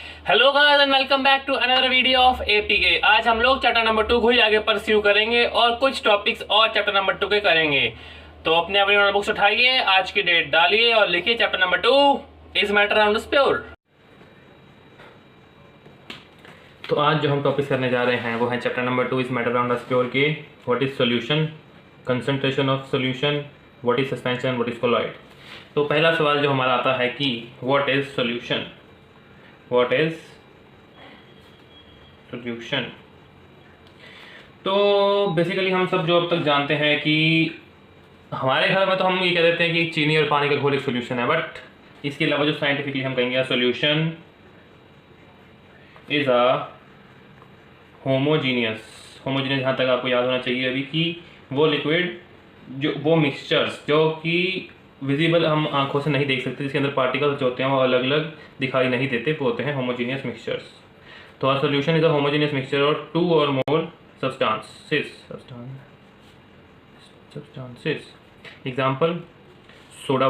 Hello guys and welcome back to another video of APK. आज हम लोग chapter number 2 को ही आगे परस्यू करेंगे और कुछ टॉपिक्स और चैप्टर नंबर 2 के करेंगे। तो अपने अपनी नोटबुक्स उठाइए, आज की डेट डालिए और लिखिए chapter number 2 is matter around us pure. तो आज जो हम टॉपिक करने जा रहे हैं वो है chapter number 2 is matter around us pure के what is solution, concentration of solution, what is suspension, what is colloid. तो पहला सवाल जो हमारा आता है कि what is solution, what is solution. तो बेसिकली हम सब जो अब तक जानते हैं कि हमारे घर में तो हम ये कह देते हैं कि चीनी और पानी का घोल एक सॉल्यूशन है, बट इसके अलावा जो साइंटिफिकली हम कहेंगे solution is a homogeneous. Homogeneous जहाँ तक आपको याद होना चाहिए अभी कि वो लिक्विड जो वो मिक्सचर्स जो कि विजिबल हम आंखों से नहीं देख सकते, जिसके अंदर पार्टिकल्स जो होते हैं वो अलग अलग दिखाई नहीं देते, वो होते हैं होमोजीनियस मिक्सचर्स। तो are solution is a homogeneous mixture और two or more substances. Example soda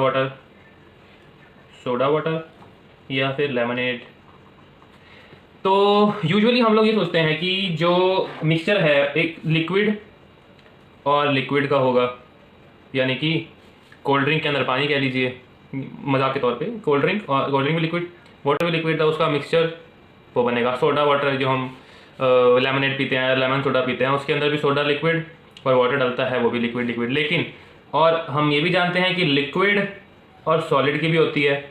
water या फिर लेमनेड। तो यूजुअली हम लोग ये सोचते हैं कि जो मिक्सचर है एक लिक्विड और लिक्विड का होगा, यानी कि कोल्ड ड्रिंक के अंदर पानी कह लीजिए मजाक के तौर पे, कोल्ड ड्रिंक भी लिक्विड, वाटर भी लिक्विड था, उसका मिक्सचर वो बनेगा। सोडा वाटर जो हम लेमनेड पीते हैं, लेमन सोडा पीते हैं, उसके अंदर भी सोडा लिक्विड और वाटर डलता है, वो भी लिक्विड। लेकिन और हम ये भी जानते हैं कि लिक्विड और सॉलिड की भी होती है,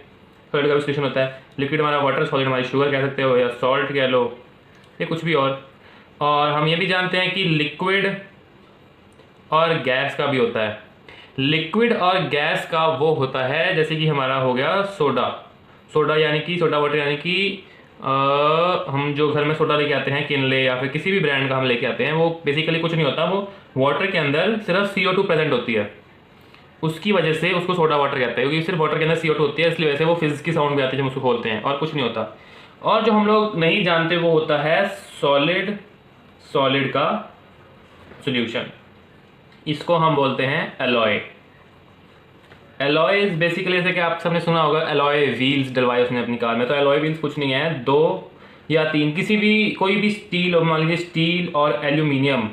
सॉलिड का भी सॉल्यूशन होता है। लिक्विड हमारा वाटर, सॉलिड हमारी शुगर कह सकते हो या सॉल्ट कह लो या कुछ भी और हम ये भी जानते हैं कि लिक्विड और गैस का भी होता है। लिक्विड और गैस का वो होता है जैसे कि हमारा हो गया सोडा यानी कि सोडा वाटर, यानी कि हम जो घर में सोडा लेके आते हैं किनले या फिर किसी भी ब्रांड का हम लेके आते हैं, वो बेसिकली कुछ नहीं होता, वो वाटर के अंदर सिर्फ CO2 प्रेजेंट होती है, उसकी वजह से उसको सोडा वाटर कहते हैं, क्योंकि सिर्फ वाटर के अंदर CO2 होती है, इसलिए वजह से वो फिजिक्स की साउंड भी आती है जब उसको खोलते हैं, और कुछ नहीं होता। और जो हम लोग नहीं जानते वो होता है सॉलिड का सोल्यूशन, इसको हम बोलते हैं एलॉय। एलॉय इज बेसिकली जैसे कि आप सबने सुना होगा एलॉय व्हील्स डलवाए उसने अपनी कार में, तो एलॉय व्हील्स कुछ नहीं है, 2 या 3 किसी भी कोई भी स्टील, और मान लीजिए स्टील और एल्यूमिनियम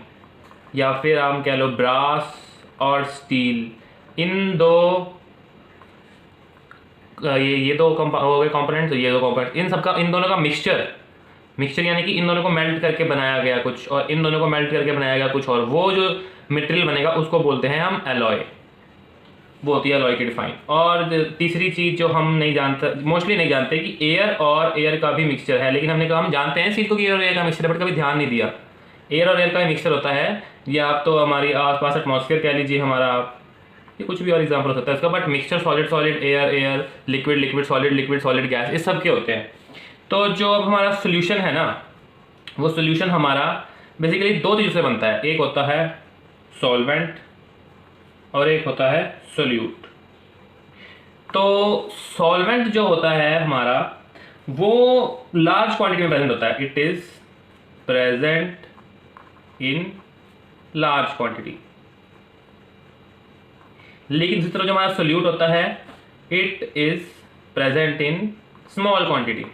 या फिर हम कह लो ब्रास और स्टील, इन दो ये दो हो गए कंपोनेंट्स, ये दो कंपोनेंट्स, इन दोनों का मिक्सचर यानी कि इन दोनों को मेल्ट करके बनाया गया कुछ, और इन दोनों को मेल्ट करके बनाया गया कुछ, और वो जो मटेरियल बनेगा उसको बोलते हैं हम एलॉय, वो होती है एलॉय की डिफाइन। और तीसरी चीज जो हम नहीं जानते, मोस्टली नहीं जानते कि एयर का भी मिक्सचर है, लेकिन हमने कहा हम जानते हैं चीज को कि एयर का मिक्सचर है, बट कभी ध्यान नहीं दिया। एयर और एयर का मिक्सचर होता है, या आप तो हमारी आसपास एटमॉस्फेयर कह लीजिए हमारा, ये कुछ भी और एग्जाम्पल हो सकता है इसका, but mixture solid air liquid solid gas, इस सब के होते हैं। तो जो अब हमारा सोल्यूशन है ना, वो सोल्यूशन हमारा बेसिकली 2 चीज़ों से बनता है, एक होता है सॉल्वेंट और एक होता है सोल्यूट। तो सॉल्वेंट जो होता है हमारा वो लार्ज क्वांटिटी में प्रेजेंट होता है, it is present in large quantity. लेकिन दूसरी तरफ जो हमारा सोल्यूट होता है it is present in small quantity.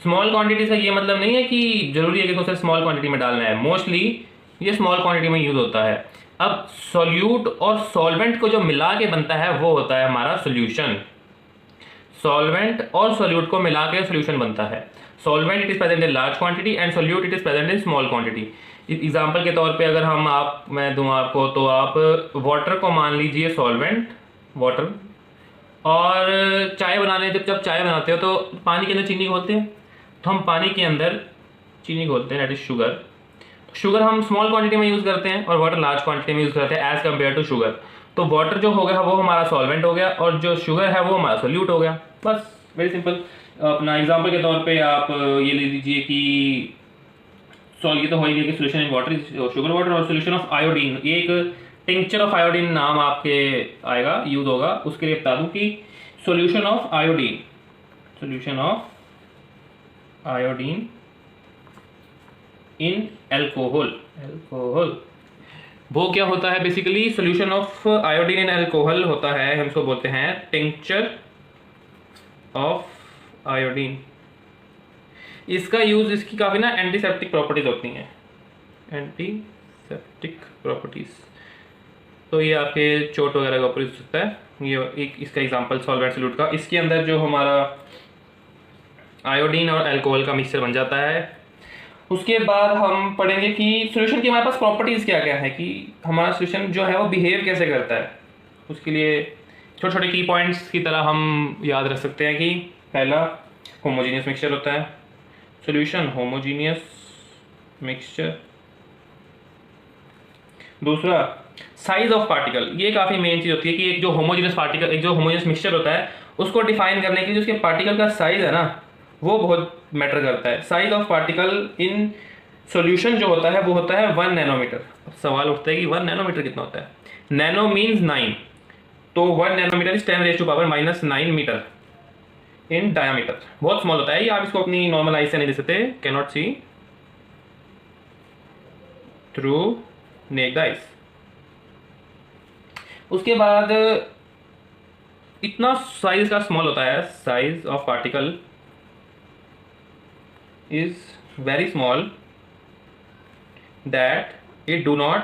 Small quantity से ये मतलब नहीं है कि जरूरी है कि उसे स्मॉल क्वांटिटी में डालना है, मोस्टली ये स्मॉल क्वांटिटी में यूज होता है। अब सॉल्यूट और सॉल्वेंट को जो मिला के बनता है वो होता है हमारा सॉल्यूशन। सॉल्वेंट और सॉल्यूट को मिला के सॉल्यूशन बनता है। Solvent it is present in large quantity and solute it is present in small quantity. Example के तौर पे अगर मैं दूं आपको, तो आप वाटर को मान लीजिए सॉल्वेंट वाटर, और चाय बनाने जब चाय बनाते हो तो पानी के अंदर चीनी घोलते हैं, तो हम पानी के अंदर चीनी घोलते हैं, दैट इज शुगर हम स्मॉल क्वांटिटी में यूज करते हैं और वाटर लार्ज क्वांटिटी में यूज करते हैं एज कम्पेयर टू शुगर। तो वाटर जो हो गया वो हमारा सॉल्वेंट हो गया और जो शुगर है वो हमारा सोल्यूट हो गया, बस वेरी सिंपल। अपना एग्जांपल के तौर पे आप ये ले लीजिए कि ये तो हो ही गया कि solution in water sugar water, और सोल्यूशन ऑफ आयोडीन, ये एक टिंक्चर ऑफ आयोडीन नाम आपके आएगा, यूज होगा, उसके लिए बता दूं कि solution of iodine in alcohol वो क्या होता है, basically solution of iodine in alcohol होता है, हम इसको बोलते हैं टिंक्चर ऑफ आयोडीन। इसका यूज़, इसकी काफ़ी ना एंटीसेप्टिक प्रॉपर्टीज़ होती हैं, एंटीसेप्टिक प्रॉपर्टीज़। तो ये आपके चोट वगैरह का ऊपर यूज हो सकता है। ये एक इसका एग्जांपल सॉल्वेंट सॉल्यूट का, इसके अंदर जो हमारा आयोडीन और अल्कोहल का मिक्सचर बन जाता है। उसके बाद हम पढ़ेंगे कि सॉल्यूशन की हमारे पास प्रॉपर्टीज़ क्या क्या है, कि हमारा सॉल्यूशन जो है वो बिहेव कैसे करता है। उसके लिए छोटे छोटे की पॉइंट्स की तरह हम याद रख सकते हैं कि पहला होमोजीनियस मिक्सचर होता है, सॉल्यूशन होमोजीनियस मिक्सचर। दूसरा साइज ऑफ पार्टिकल, ये काफ़ी मेन चीज़ होती है कि एक जो होमोजीनियस पार्टिकल, एक जो होमोजीनियस मिक्सचर होता है उसको डिफाइन करने के लिए उसके पार्टिकल का साइज है ना, वो बहुत मैटर करता है। Size of particle in solution जो होता है वो होता है 1 नैनोमीटर। सवाल उठता है कि 1 नैनोमीटर कितना होता है। नैनो मीन्स 9, तो 1 nanometre is 10⁻⁻⁹ metre in diameter. बहुत स्मॉल होता है ये, आप इसको अपनी नॉर्मल आई से नहीं देख सकते, can not see through naked eyes. उसके बाद इतना साइज का स्मॉल होता है, size of particle is very small that it do not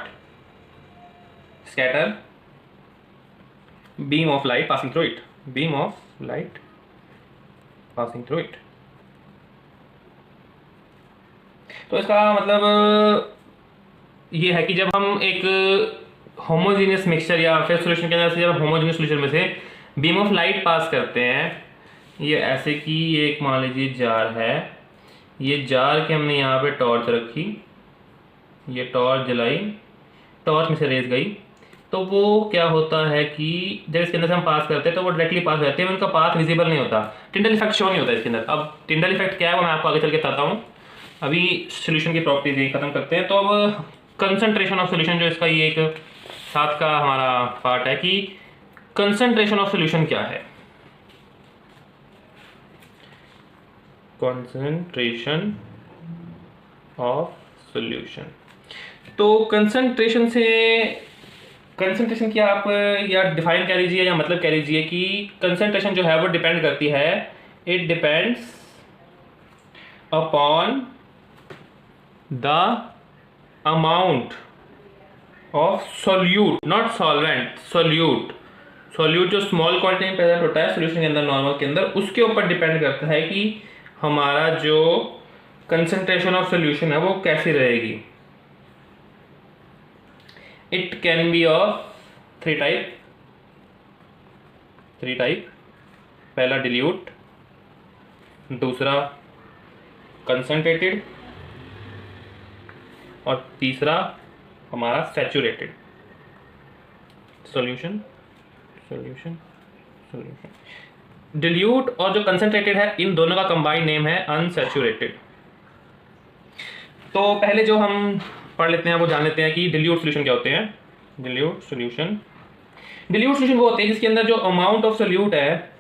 scatter beam of light passing through it, beam of light passing through it। तो इसका मतलब ये है कि जब हम एक होमोजीनियस मिक्सचर या फिर सॉल्यूशन के अंदर से जब होमोजीनियस सॉल्यूशन में से बीम ऑफ लाइट पास करते हैं, ये ऐसे कि ये एक मान लीजिए जार है, ये जार के हमने यहाँ पे टॉर्च रखी, ये टॉर्च जलाई, टॉर्च में से रेज गई, तो वो क्या होता है कि जब इसके अंदर से हम पास करते हैं तो वो डायरेक्टली पास हो जाते हैं, उनका पाथ विजिबल नहीं होता, टिंडल इफेक्ट शो नहीं होता इसके अंदर। अब टिंडल इफेक्ट क्या है वो मैं आपको आगे चल के बताता हूँ। अभी सॉल्यूशन की प्रॉपर्टीज यही खत्म करते हैं। तो अब कंसंट्रेशन ऑफ सॉल्यूशन, जो इसका ये एक साथ का हमारा पार्ट है कि कंसंट्रेशन ऑफ सॉल्यूशन क्या है। कंसंट्रेशन ऑफ सॉल्यूशन, तो कंसंट्रेशन की आप या डिफाइन कह लीजिए या मतलब कह लीजिए कि कंसंट्रेशन जो है वो डिपेंड करती है, it depends upon the amount of solute, not solvent, solute. Solute जो स्मॉल क्वांटिटी में प्रेजेंट होता है सोल्यूशन के अंदर, नॉर्मल के अंदर, उसके ऊपर डिपेंड करता है कि हमारा जो कंसंट्रेशन ऑफ सोल्यूशन है वो कैसी रहेगी। It can be of three type। पहला dilute, दूसरा concentrated और तीसरा हमारा saturated। सॉल्यूशन dilute और जो concentrated है, इन दोनों का कंबाइंड नेम है unsaturated। तो पहले जो हम पढ़ लेते हैं वो जान लेते हैं कि डिल्यूट सॉल्यूशन क्या होते हैं। डिल्यूट सॉल्यूशन वो होते हैं जिसके अंदर जो अमाउंट ऑफ सोल्यूट है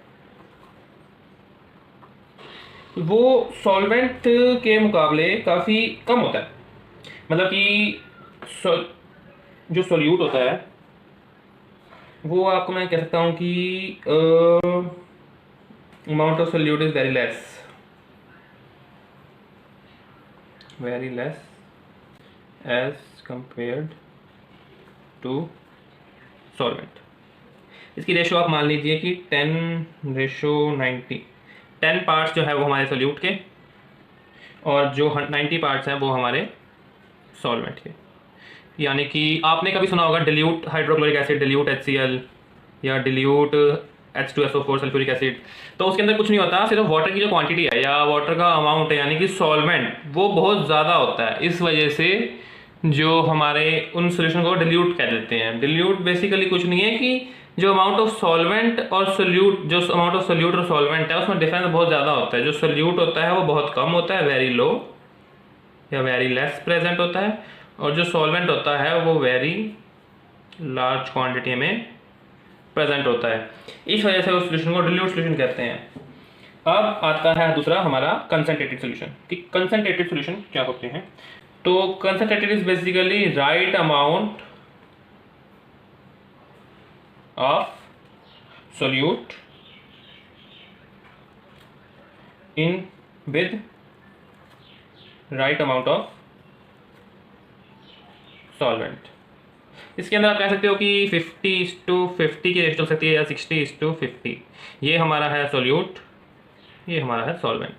वो सॉल्वेंट के मुकाबले काफ़ी कम होता है। मतलब कि जो सोल्यूट होता है वो आपको मैं कह सकता हूँ कि amount of solute is very less as compared to solvent। इसकी रेशो आप मान लीजिए कि 10:90, 10 पार्ट्स जो है वो हमारे सोल्यूट के और जो 90 पार्ट्स हैं वो हमारे सॉल्वेंट के। यानी कि आपने कभी सुना होगा dilute hydrochloric acid, dilute HCl या डिल्यूट H2SO4 सल्फ्यूरिक एसिड। तो उसके अंदर कुछ नहीं होता, सिर्फ वाटर की जो क्वांटिटी है या वाटर का अमाउंट है, यानी कि सॉल्वेंट वो बहुत ज़्यादा होता है। इस वजह से जो हमारे उन सॉल्यूशन को डिल्यूट कह देते हैं। डिल्यूट बेसिकली कुछ नहीं है कि जो अमाउंट ऑफ सॉल्वेंट और सोल्यूट, जो अमाउंट ऑफ सोल्यूट और सॉल्वेंट है उसमें डिफरेंस बहुत ज़्यादा होता है। जो सोल्यूट होता है वो बहुत कम होता है, वेरी लो या वेरी लेस प्रेजेंट होता है, और जो सॉल्वेंट होता है वो वेरी लार्ज क्वांटिटी में प्रेजेंट होता है। इस वजह से उस सॉल्यूशन को डिल्यूट सॉल्यूशन कहते हैं। अब आता है दूसरा हमारा कंसंट्रेटेड सॉल्यूशन, कि कंसंट्रेटेड सॉल्यूशन क्या होते हैं। तो concentrated is basically right amount of solute in with right amount of solvent. इसके अंदर आप कह सकते हो कि 50:50 की रेशियो हो सकती है या 60:50। ये हमारा है सोल्यूट, ये हमारा है सॉल्वेंट।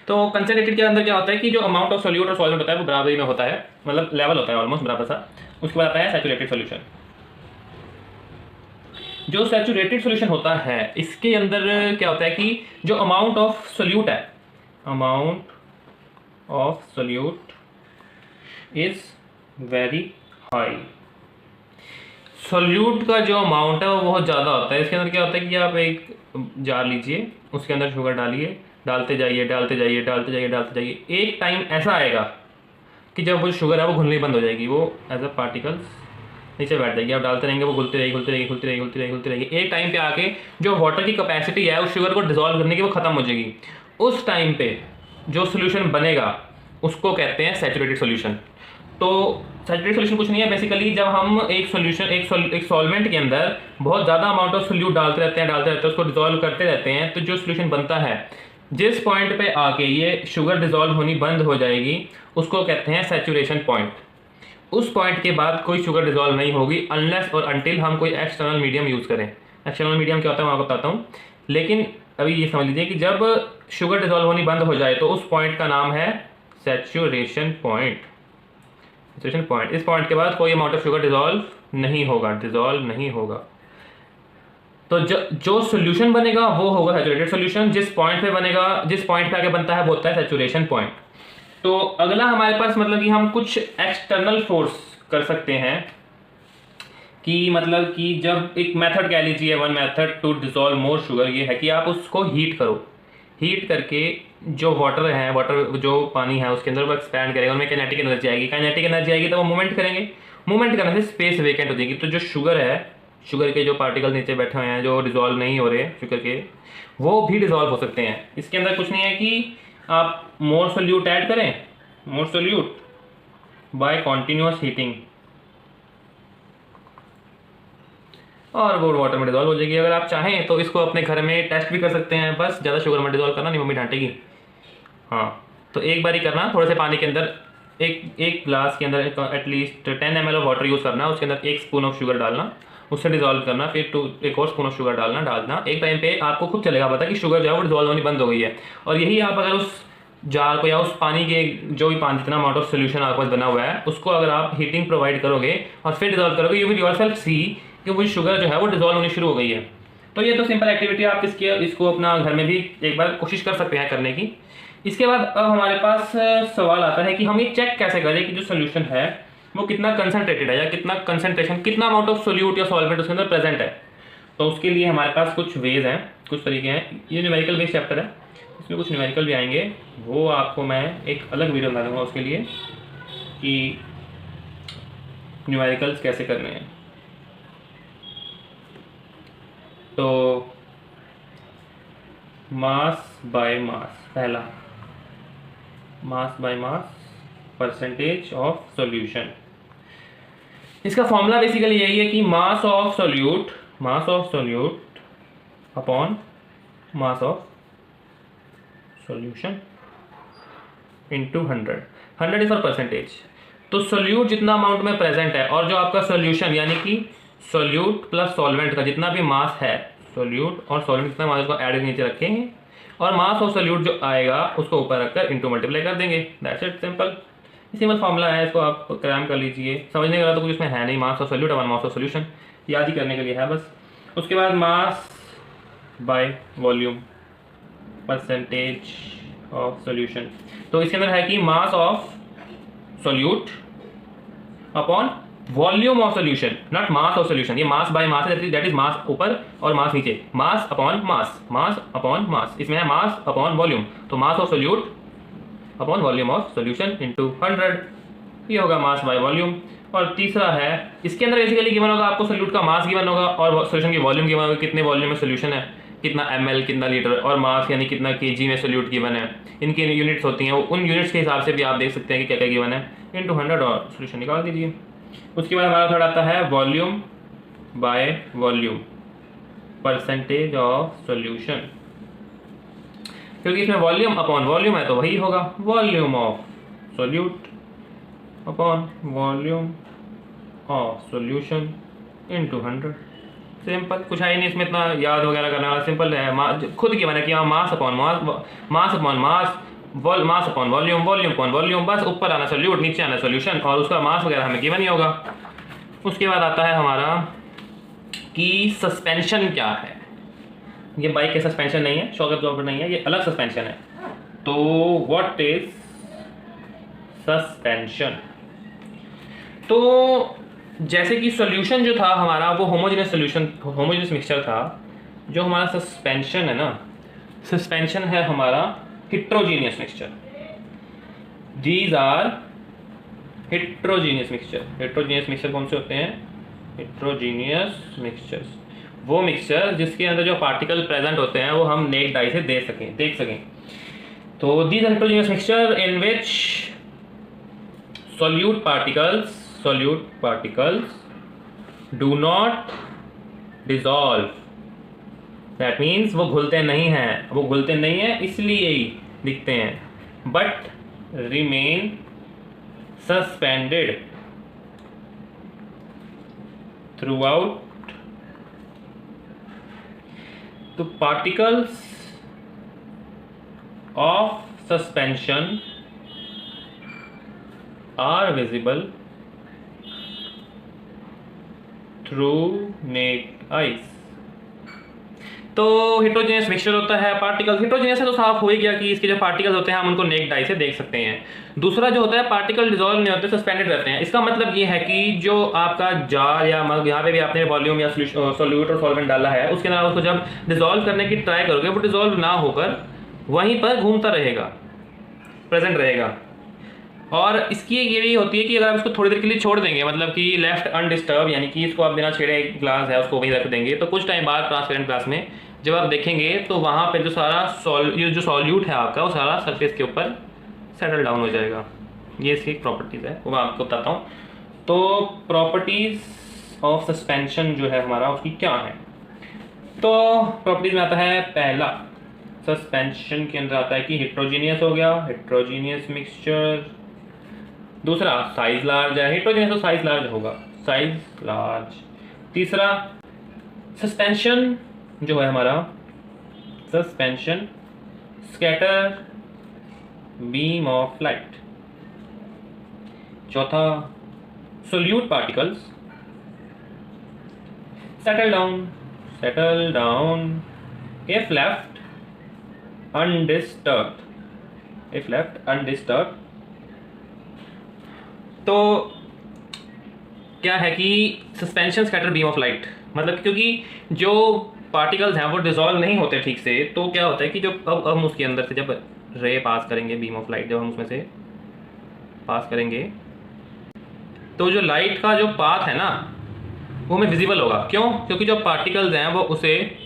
तो कंसनट्रेटेड के अंदर क्या होता है कि जो अमाउंट ऑफ सोल्यूट और सॉल्वेंट होता है वो बराबरी में होता है, मतलब लेवल होता है ऑलमोस्ट बराबर सा। उसके बाद आता है सैचुरेटेड सॉल्यूशन। जो सैचुरेटेड सॉल्यूशन होता है इसके अंदर क्या होता है कि जो अमाउंट ऑफ सोल्यूट है, amount of solute is very high. Solute का जो अमाउंट है वो बहुत ज़्यादा होता है। इसके अंदर क्या होता है कि आप एक जार लीजिए, उसके अंदर शुगर डालिए, डालते जाइए डालते जाइए डालते जाइए डालते जाइए। एक टाइम ऐसा आएगा कि जब वो शुगर है वो घुलनी बंद हो जाएगी, वो एज अ पार्टिकल्स नीचे बैठ जाएगी। आप डालते रहेंगे वो घुलती रहेगी घुलती रहेगी घुलती रहेगी घुलती रहेगी घुलती रहेगी। एक टाइम पे आके जो वाटर की कैपेसिटी है उस शुगर को डिजोल्व करने की वो खत्म हो जाएगी। उस टाइम पे जो सोल्यूशन बनेगा उसको कहते हैं सैचुरेटेड सोल्यूशन। तो सैचुरेटेड सोल्यूशन कुछ नहीं है बेसिकली, जब हम एक सोल्यूशन एक सॉल्वेंट के अंदर बहुत ज़्यादा अमाउंट ऑफ सोल्यूट डालते रहते हैं उसको डिजोल्व करते रहते हैं, तो जो सोल्यूशन बनता है जिस पॉइंट पे आके ये शुगर डिजोल्व होनी बंद हो जाएगी उसको कहते हैं सैचुरेशन पॉइंट। उस पॉइंट के बाद कोई शुगर डिजोल्व नहीं होगी अनलेस और अनटिल हम कोई एक्सटर्नल मीडियम यूज़ करें। एक्सटर्नल मीडियम क्या होता है मैं आपको बताता हूँ, लेकिन अभी ये समझ लीजिए कि जब शुगर डिजोल्व होनी बंद हो जाए तो उस पॉइंट का नाम है सैचुरेशन पॉइंट। सैचुरेशन पॉइंट, इस पॉइंट के बाद कोई अमाउंट ऑफ शुगर डिजोल्व नहीं होगा। तो जो सोल्यूशन बनेगा वो होगा सैचुरेटेड सोल्यूशन। जिस पॉइंट पे बनेगा, जिस पॉइंट पे आके बनता है वो होता है सैचुरेशन पॉइंट। तो अगला हमारे पास मतलब कि हम कुछ एक्सटर्नल फोर्स कर सकते हैं कि मतलब कि जब एक मेथड कह लीजिए, one method to dissolve more sugar ये है कि आप उसको हीट करो। हीट करके जो वाटर जो पानी है उसके अंदर वो एक्सपैंड करेगा, उनमें काइनेटिक एनर्जी आएगी। काइनेटिक एनर्जी आएगी तो वो मूवमेंट करेंगे, मूवमेंट करने से स्पेस वेकेंट हो जाएगी। तो जो शुगर है, शुगर के जो पार्टिकल नीचे बैठे हुए हैं जो डिजोल्व नहीं हो रहे शुगर के, वो भी डिजोल्व हो सकते हैं। इसके अंदर कुछ नहीं है कि आप मोर सोल्यूट ऐड करें, more solute by continuous heating, और वो वाटर में डिजोल्व हो जाएगी। अगर आप चाहें तो इसको अपने घर में टेस्ट भी कर सकते हैं, बस ज़्यादा शुगर में डिजोल्व करना नहीं, मम्मी डांटेगी। हाँ, तो एक बार ही करना, थोड़े से पानी के अंदर एक ग्लास के अंदर at least 10 ml of water use करना, उसके अंदर 1 स्पून ऑफ शुगर डालना, उससे डिजोल्व करना, फिर एक और स्पून ऑफ शुगर डालना। एक टाइम पे आपको खुद चलेगा पता कि शुगर जो है वो डिजोल्व होनी बंद हो गई है। और यही आप अगर उस जार को या उस पानी के जो भी पानी जितना अमाउंट ऑफ सोल्यूशन आपके पास बना हुआ है उसको अगर आप हीटिंग प्रोवाइड करोगे और फिर डिजोल्व करोगे, यू विल योरसेल्फ सी कि वो शुगर जो है वो डिजोल्व होनी शुरू हो गई है। तो ये तो सिंपल एक्टिविटी, आप इसको अपना घर में भी एक बार कोशिश कर सकते हैं करने की। इसके बाद अब हमारे पास सवाल आता है कि हम ये चेक कैसे करें कि जो सोल्यूशन है वो कितना कंसनट्रेटेड है या कितना कंसनट्रेशन, कितना अमाउंट ऑफ सोल्यूट या सॉल्वेंट उसके अंदर प्रेजेंट है। तो उसके लिए हमारे पास कुछ वेज हैं, कुछ तरीके हैं। ये न्यूमेरिकल बेस्ड चैप्टर है, इसमें कुछ न्यूमेरिकल भी आएंगे, वो आपको मैं एक अलग वीडियो बना दूंगा उसके लिए कि न्यूमेरिकल्स कैसे करने हैं। तो मास बाय मास, पहला mass by mass percentage of solution. इसका फॉर्मूला बेसिकली यही है कि mass of solute upon mass of solution into 100 is for percentage. तो सोल्यूट जितना अमाउंट में प्रेजेंट है और जो आपका सोल्यूशन यानी कि सोल्यूट प्लस सॉल्वेंट का जितना भी मास है, सोल्यूट और सॉल्वेंट जितना मास को ऐड नीचे रखेंगे और मास ऑफ सोल्यूट जो आएगा उसको ऊपर रखकर इंटू मल्टीप्लाई कर देंगे। दैट्स इट, सिंपल फॉर्मूला है, इसको आप क्रैम कर लीजिए। समझने का तो कुछ इसमें है नहीं, मास ऑफ सोल्यूट और मास ऑफ सोल्यूशन याद ही करने के लिए है बस। उसके बाद mass by volume percentage of solution. तो इसके अंदर है कि mass of solute upon volume of solution, not mass of solution. ये मास बाय मास है, दैट इज मास ऊपर और मास नीचे, मास अपॉन मास। इसमें है मास अपॉन वॉल्यूम, तो mass of solute upon volume of solution into 100, ये होगा मास बाय वॉल्यूम। और तीसरा है, इसके अंदर बेसिकली गिवन होगा आपको सोल्यूट का मास गिवन होगा और सोल्यूशन की वॉल्यूम गिवन होगा, कितने वॉल्यूम में सोल्यूशन है, कितना ml कितना लीटर, और मास यानी कितना kg में सोल्यूट गिवन है। इनकी यूनिट्स होती हैं, उन यूनिट्स के हिसाब से भी आप देख सकते हैं कि क्या क्या गिवन है, इंटू 100 और सोल्यूशन निकाल दीजिए। उसके बाद हमारा थोड़ा आता है volume by volume percentage of solution, क्योंकि इसमें वॉल्यूम अपॉन वॉल्यूम है तो वही होगा volume of solute upon volume of solution into 100। Simple, कुछ है नहीं इसमें इतना याद वगैरह करना वाला, सिंपल है। खुद की मैंने किया mass upon mass, mass upon mass, mass upon volume, volume upon volume, बस ऊपर आना सोल्यूट, नीचे आना सोल्यूशन, और उसका मास वगैरह हमें गिवन ही होगा। उसके बाद आता है हमारा कि सस्पेंशन क्या है। ये बाइक के सस्पेंशन नहीं है, शॉक एब्जॉर्बर नहीं है, ये अलग सस्पेंशन है। तो व्हाट इज सस्पेंशन? तो जैसे कि सॉल्यूशन जो था हमारा वो होमोजेनियस सॉल्यूशन, होमोजेनियस मिक्सचर था। जो हमारा सस्पेंशन है ना, सस्पेंशन है हमारा heterogeneous mixture. These are heterogeneous mixture. Heterogeneous mixture कौन से होते हैं? हेट्रोजीनियस मिक्सचर्स वो मिक्सचर जिसके अंदर जो पार्टिकल प्रेजेंट होते हैं वो हम नेक्ड आई से देख सकें। तो these are heterogeneous mixture in which solute particles do not dissolve। that means वो घुलते नहीं हैं, वो घुलते नहीं हैं इसलिए ही दिखते हैं, but remain suspended throughout। तो particles of suspension are visible through naked eyes। तो हेट्रोजेनियस मिक्सचर होता है, पार्टिकल हेट्रोजेनियस है तो साफ हो ही गया कि इसके जो पार्टिकल्स होते हैं हम उनको नेक्ड आई से देख सकते हैं। दूसरा जो होता है पार्टिकल डिसॉल्व नहीं होते, सस्पेंडेड रहते हैं। इसका मतलब ये है कि जो आपका जार या मग, यहाँ पे भी आपने वॉल्यूम या सोल्यूट और सॉल्वेंट डाला है, उसके अंदर उसको जब डिसॉल्व करने की ट्राई करोगे वो डिसॉल्व ना होकर वहीं पर घूमता रहेगा, प्रेजेंट रहेगा। और इसकी ये भी होती है कि अगर आप इसको थोड़ी देर के लिए छोड़ देंगे, मतलब कि लेफ्ट अनडिस्टर्ब, यानी कि इसको आप बिना छेड़े ग्लास है उसको वहीं रख देंगे, तो कुछ टाइम बाद ट्रांसपेरेंट ग्लास में जब आप देखेंगे तो वहाँ पे जो सारा जो सॉल्यूट है आपका वो सारा सरफेस के ऊपर सेटल डाउन हो जाएगा। ये इसकी प्रॉपर्टीज़ है, वो मैं आपको बताता हूँ। तो प्रॉपर्टीज़ ऑफ सस्पेंशन जो है हमारा उसकी क्या है? तो प्रॉपर्टीज़ में आता है पहला, सस्पेंशन के अंदर आता है कि हेट्रोजीनियस हो गया, हेट्रोजीनियस मिक्सचर। दूसरा साइज लार्ज है, हेट्रोजेनियस तो साइज लार्ज होगा, साइज लार्ज। तीसरा सस्पेंशन जो है हमारा, suspension scatter beam of light. चौथा solute particles settle down if left undisturbed. तो क्या है कि suspension scatter beam of light, मतलब क्योंकि जो पार्टिकल्स हैं वो डिसॉल्व नहीं होते ठीक से, तो क्या होता है कि जो अब हम उसके अंदर से जब रे पास करेंगे, बीम ऑफ लाइट जब हम उसमें से पास करेंगे, तो जो लाइट का जो पाथ है ना वो हमें विजिबल होगा। क्यों? क्योंकि जो पार्टिकल्स हैं वो उसे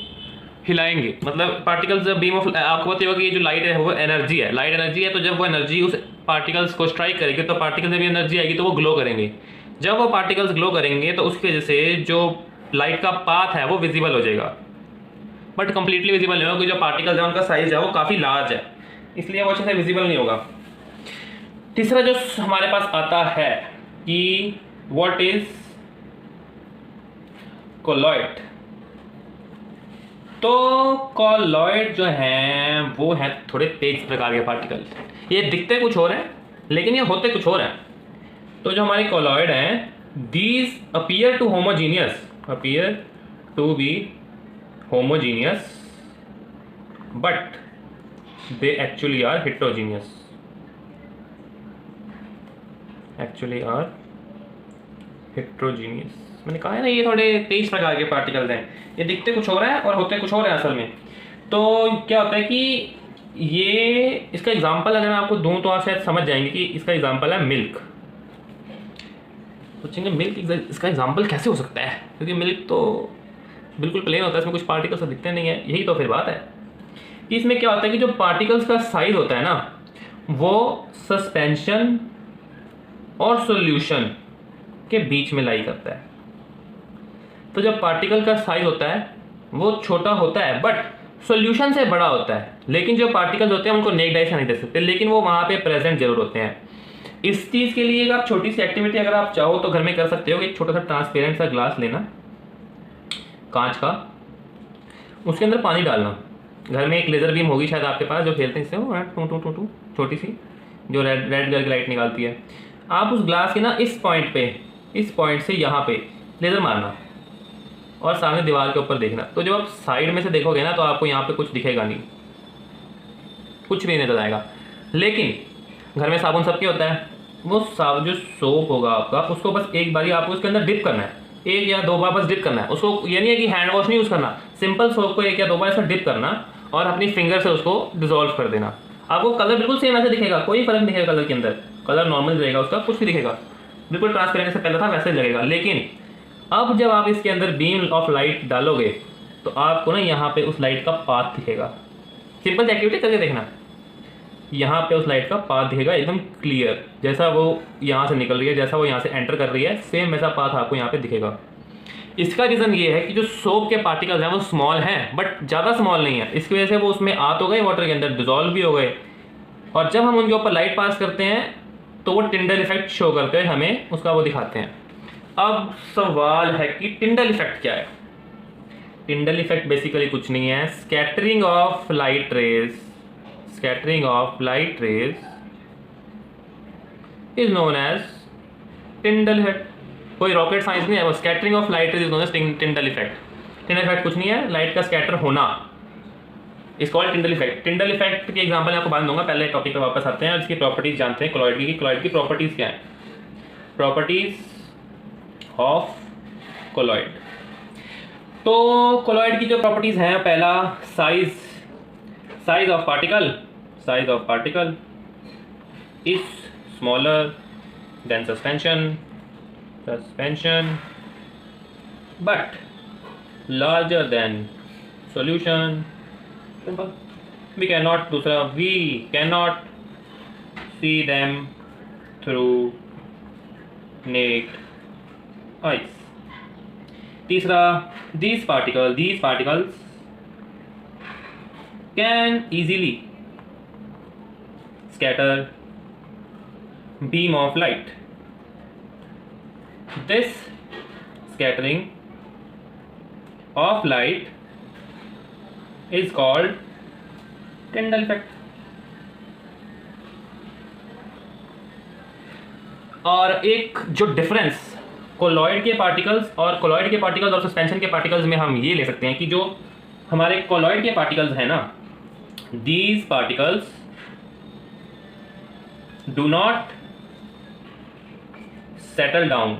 हिलाएंगे। मतलब पार्टिकल्स जब बीम ऑफ, आपको पता होगा कि ये जो लाइट है वो एनर्जी है, लाइट एनर्जी है। तो जब वो एनर्जी उस पार्टिकल्स को स्ट्राइक करेगी तो पार्टिकल्स में भी एनर्जी आएगी तो वो ग्लो करेंगे। जब वो पार्टिकल्स ग्लो करेंगे तो उसकी वजह से जो लाइट का पाथ है वो विजिबल हो जाएगा, बट कंप्लीटली विजिबल नहीं होगा क्योंकि जो पार्टिकल्स है उनका साइज है वो काफ़ी लार्ज है, इसलिए वो अच्छे से विजिबल नहीं होगा। तीसरा जो हमारे पास आता है कि व्हाट इज कोलॉइड। तो कोलॉइड जो हैं वो है थोड़े तेज प्रकार के पार्टिकल। ये दिखते कुछ और हैं लेकिन ये होते कुछ और हैं। तो जो हमारे कोलॉइड हैं, these appear to be homogeneous but they actually are heterogeneous. मैंने कहा है ना ये थोड़े तेज प्रकार के पार्टिकल्स हैं, ये दिखते कुछ और हैं और होते कुछ और हैं असल में। तो क्या होता है कि ये इसका एग्जांपल अगर मैं आपको दूं तो आप शायद समझ जाएंगे कि इसका एग्जांपल है मिल्क। सोचेंगे मिल्क इसका एग्जांपल कैसे हो सकता है, क्योंकि मिल्क तो बिल्कुल प्लेन होता है, इसमें कुछ पार्टिकल्स तो दिखते नहीं है। यही तो फिर बात है कि इसमें क्या होता है कि जो पार्टिकल्स का साइज होता है ना वो सस्पेंशन और सॉल्यूशन के बीच में लाई करता है। तो जब पार्टिकल का साइज होता है वो छोटा होता है बट सॉल्यूशन से बड़ा होता है, लेकिन जो पार्टिकल्स होते हैं उनको नेक्ड आई से नहीं देख सकते, लेकिन वो वहाँ पे प्रेजेंट जरूर होते हैं। इस चीज़ के लिए आप छोटी सी एक्टिविटी अगर आप चाहो तो घर में कर सकते हो। एक छोटा सा ट्रांसपेरेंट सा ग्लास लेना कांच का, उसके अंदर पानी डालना। घर में एक लेज़र बीम होगी शायद आपके पास जो खेलते हैं इससे, वो टू टू टू टू छोटी सी जो रेड कलर की लाइट निकालती है। आप उस ग्लास के ना इस पॉइंट से यहाँ पे लेज़र मारना और सामने दीवार के ऊपर देखना। तो जब आप साइड में से देखोगे ना तो आपको यहाँ पे कुछ दिखेगा नहीं, कुछ भी नहीं नजर आएगा। लेकिन घर में साबुन सबके होता है, वो जो सोप होगा आपका, उसको बस एक बारी आपको उसके अंदर डिप करना है, 1 या 2 बार बस डिप करना है उसको। ये नहीं है कि हैंड वॉश नहीं यूज़ करना, सिंपल सोप को 1 या 2 बार इसमें डिप करना और अपनी फिंगर से उसको डिजोल्व कर देना। आपको कलर बिल्कुल सेम ऐसे दिखेगा, कोई फर्क नहीं दिखेगा कलर के अंदर, कलर नॉर्मल रहेगा उसका, कुछ भी दिखेगा बिल्कुल ट्रांसपेरेंट जैसे पहले था वैसे लगेगा। लेकिन अब जब आप इसके अंदर बीम ऑफ लाइट डालोगे तो आपको ना यहाँ पे उस लाइट का पाथ दिखेगा। सिंपल एक्टिविटी करके देखना, यहाँ पे उस लाइट का पाथ दिखेगा एकदम क्लियर, जैसा वो यहाँ से निकल रही है, जैसा वो यहाँ से एंटर कर रही है, सेम वैसा पाथ आपको यहाँ पे दिखेगा। इसका रीज़न ये है कि जो सोप के पार्टिकल्स हैं वो स्मॉल हैं बट ज़्यादा स्मॉल नहीं है, इसकी वजह से वो उसमें आ तो गए वाटर के अंदर, डिजोल्व भी हो गए, और जब हम उनके ऊपर लाइट पास करते हैं तो वो टिंडल इफेक्ट शो करते हैं, हमें उसका वो दिखाते हैं। अब सवाल है कि टिंडल इफेक्ट क्या है। टिंडल इफेक्ट बेसिकली कुछ नहीं है, scattering of light rays is known as Tyndall effect. कोई रॉकेट साइंस नहीं है, वो scattering of light rays is known as Tyndall effect. Tyndall effect कुछ नहीं है, लाइट का स्कैटर होना, is called Tyndall effect. Tyndall effect के एग्जांपल मैं आपको बाद दूंगा, पहले टॉपिक पे वापस आते हैं और इसकी प्रॉपर्टीज जानते हैं कोलॉइड की। कोलॉइड की प्रॉपर्टीज क्या है? Properties of colloid. तो कोलॉइड की जो प्रॉपर्टीज हैं, पहला size of particle is smaller than suspension but larger than solution. we cannot see them through naked eyes. तीसरा, these particles can easily scatter beam of light. This scattering of light is called Tyndall effect. और एक जो difference colloid के particles और suspension के particles में हम ये ले सकते हैं कि जो हमारे कोलॉइड के पार्टिकल्स हैं ना, these particles do not settle down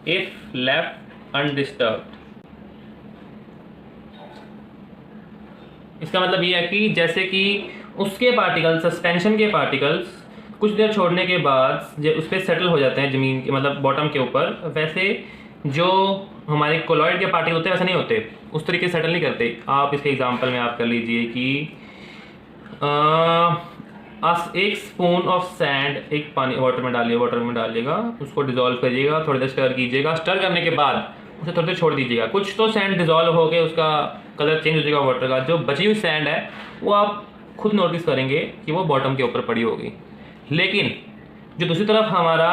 if left undisturbed. इसका मतलब ये है कि जैसे कि उसके पार्टिकल्स, सस्पेंशन के पार्टिकल्स कुछ देर छोड़ने के बाद जब उस पर सेटल हो जाते हैं ज़मीन के, मतलब बॉटम के ऊपर, वैसे जो हमारे कोलॉइड के पार्टिकल होते हैं वैसे नहीं होते, उस तरीके से सेटल नहीं करते। आप इसके एग्जांपल में आप कर लीजिए कि एक स्पून ऑफ सैंड एक पानी वाटर में डालिएगा, उसको डिजोल्व करिएगा, थोड़ी देर स्टर कीजिएगा, स्टर करने के बाद उसे थोड़ी देर छोड़ दीजिएगा, कुछ तो सैंड डिजोल्व होकर उसका कलर चेंज हो जाएगा वाटर का। जो बची हुई सैंड है वो आप खुद नोटिस करेंगे कि वो बॉटम के ऊपर पड़ी होगी। लेकिन जो दूसरी तरफ हमारा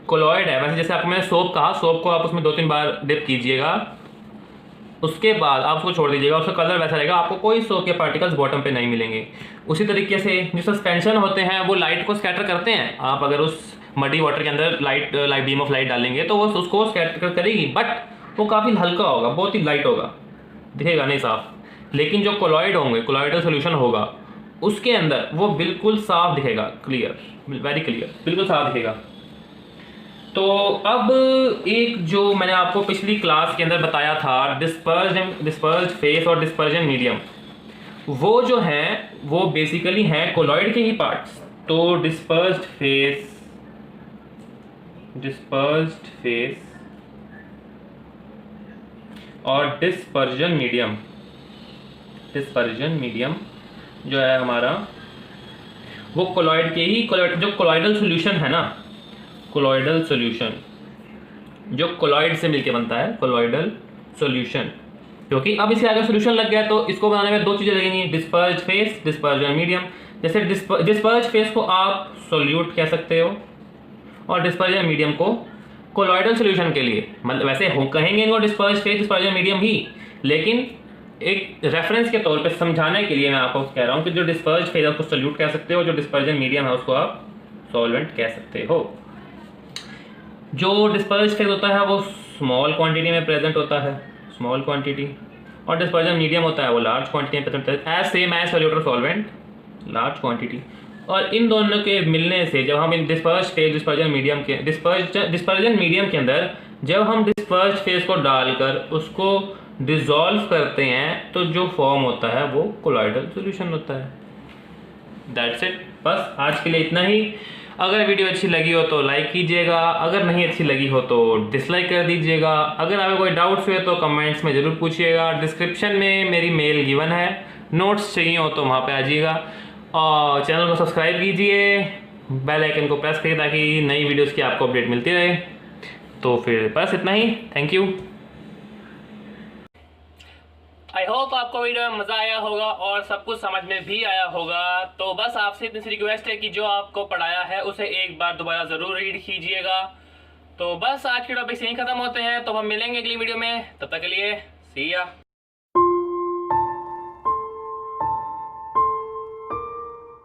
कोलॉइड है, वैसे जैसे आपको मैंने सोप कहा, सोप को आप उसमें 2-3 बार डिप कीजिएगा, उसके बाद आप उसको छोड़ दीजिएगा, उसका कलर वैसा रहेगा, आपको कोई सोप के पार्टिकल्स बॉटम पे नहीं मिलेंगे। उसी तरीके से जो सस्पेंशन होते हैं वो लाइट को स्कैटर करते हैं। आप अगर उस मडी वाटर के अंदर लाइट बीम ऑफ लाइट डालेंगे तो वो उसको स्कैटर करेगी, बट वो काफ़ी हल्का होगा, बहुत ही लाइट होगा, दिखेगा नहीं साफ। लेकिन जो कोलॉइड होंगे, कोलॉइडल सोल्यूशन होगा, उसके अंदर वो बिल्कुल साफ दिखेगा, क्लियर, वेरी क्लियर, बिल्कुल साफ दिखेगा। तो अब एक जो मैंने आपको पिछली क्लास के अंदर बताया था, डिस्पर्स्ड फेस और डिस्पर्जन मीडियम, वो जो हैं वो बेसिकली हैं कोलॉइड के ही पार्ट्स। तो डिस्पर्स्ड फेस और डिस्पर्जन मीडियम जो है हमारा, वो कोलॉइड के ही जो कोलॉइडल सॉल्यूशन है ना, कोलॉइडल सॉल्यूशन जो कोलॉइड से मिलके बनता है, कोलॉइडल सॉल्यूशन, क्योंकि अब इसके आगे सॉल्यूशन लग गया तो इसको बनाने में 2 चीज़ें लगेंगी, डिस्पर्स्ड फेस, डिस्पर्जन मीडियम। जैसे डिस्पर्ज फेज को आप सोल्यूट कह सकते हो और डिस्पर्जन मीडियम को कोलॉइडल सॉल्यूशन के लिए, मतलब वैसे हो कहेंगे इनको डिस्पर्ज फेज डिस्पर्जन मीडियम ही, लेकिन एक रेफरेंस के तौर पे समझाने के लिए मैं आपको कह रहा हूँ कि जो डिस्पर्ज फेज है उसको सोल्यूट कह सकते हो, जो डिस्पर्जन मीडियम है उसको आप सॉल्वेंट कह सकते हो। जो डिस्पर्ज फेज होता है वो स्मॉल क्वांटिटी में प्रेजेंट होता है, स्मॉल क्वांटिटी, और डिस्पर्जन मीडियम होता है वो लार्ज क्वांटिटी में प्रेजेंट होता है, एज सेम एज सोल्यूट और सॉल्वेंट, लार्ज क्वांटिटी। और इन दोनों के मिलने से जब हम इन डिस्पर्ज फेज डिस्पर्जन मीडियम के डिस्पर्जन मीडियम के अंदर जब हम डिस्पर्ज फेज को डालकर उसको डिसॉल्व करते हैं तो जो फॉर्म होता है वो कोलॉइडल सॉल्यूशन होता है। दैट्स इट, बस आज के लिए इतना ही। अगर वीडियो अच्छी लगी हो तो लाइक कीजिएगा, अगर नहीं अच्छी लगी हो तो डिसलाइक कर दीजिएगा। अगर आपको कोई डाउट्स हुए तो कमेंट्स में ज़रूर पूछिएगा। डिस्क्रिप्शन में मेरी मेल गिवन है, नोट्स चाहिए हो तो वहाँ पे आ जाइएगा। और चैनल को सब्सक्राइब कीजिए, बेल आइकन को प्रेस करिए ताकि नई वीडियोस की आपको अपडेट मिलती रहे। तो फिर बस इतना ही, थैंक यू। आई होप आपको वीडियो में मज़ा आया होगा और सब कुछ समझ में भी आया होगा। तो बस आपसे इतनी सी रिक्वेस्ट है कि जो आपको पढ़ाया है उसे एक बार दोबारा ज़रूर रीड कीजिएगा। तो बस आज के टॉपिक यहीं ख़त्म होते हैं, तो हम मिलेंगे अगली वीडियो में, तब तक के लिए सी या।